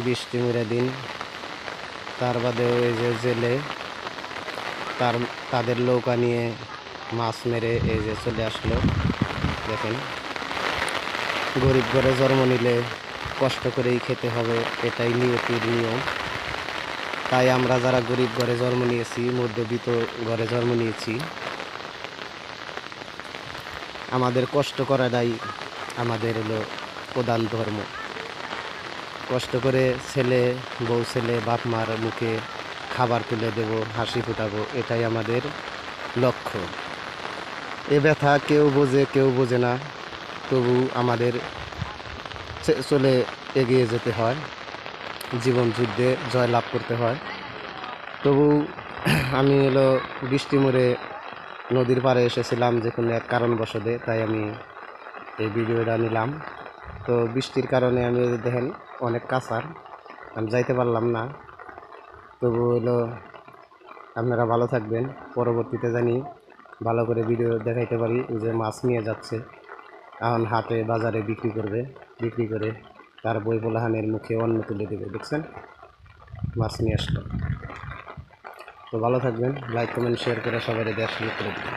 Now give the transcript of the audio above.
বৃষ্টিমুড়া দিন। তার বাদেও এই যে জেলে তাদের নৌকা নিয়ে মাছ মেরে এই যে চলে আসলো। দেখেন, গরিব ঘরে জন্ম নিলে কষ্ট করেই খেতে হবে, এটাই নিয়তির নিয়ম। তাই আমরা যারা গরিব ঘরে জন্ম নিয়েছি, মধ্যবিত্ত ঘরে জন্ম নিয়েছি, আমাদের কষ্ট করাটাই আমাদের হলো প্রধান ধর্ম। কষ্ট করে বউ ছেলে বাপ মার মুখে খাবার তুলে দেব, হাসি ফোটাবো, এটাই আমাদের লক্ষ্য। এ ব্যথা কেউ বোঝে কেউ বোঝে না, তবু আমাদের চলে এগিয়ে যেতে হয়, জীবন যুদ্ধে জয়লাভ করতে হয়। তবু আমি বৃষ্টি মোড়ে নদীর পাড়ে এসেছিলাম যে কোনো এক কারণবশতে, তাই আমি এই ভিডিওটা নিলাম। তো বৃষ্টির কারণে আমি দেখেন অনেক কাঁচার, আমি যাইতে পারলাম না। তবু আপনারা ভালো থাকবেন, পরবর্তীতে জানি ভালো করে ভিডিও দেখাইতে পারি। এই যে মাছ নিয়ে যাচ্ছে, এখন হাটে বাজারে বিক্রি করবে, বিক্রি করে তার বই পোলাহানের মুখে অন্ন তুলে দেবে। দেখছেন, মাছ নিয়ে আসলো। তো ভালো থাকবেন, লাইক কমেন্ট শেয়ার করে সবাই দেওয়ার সুযোগ করে দেবেন।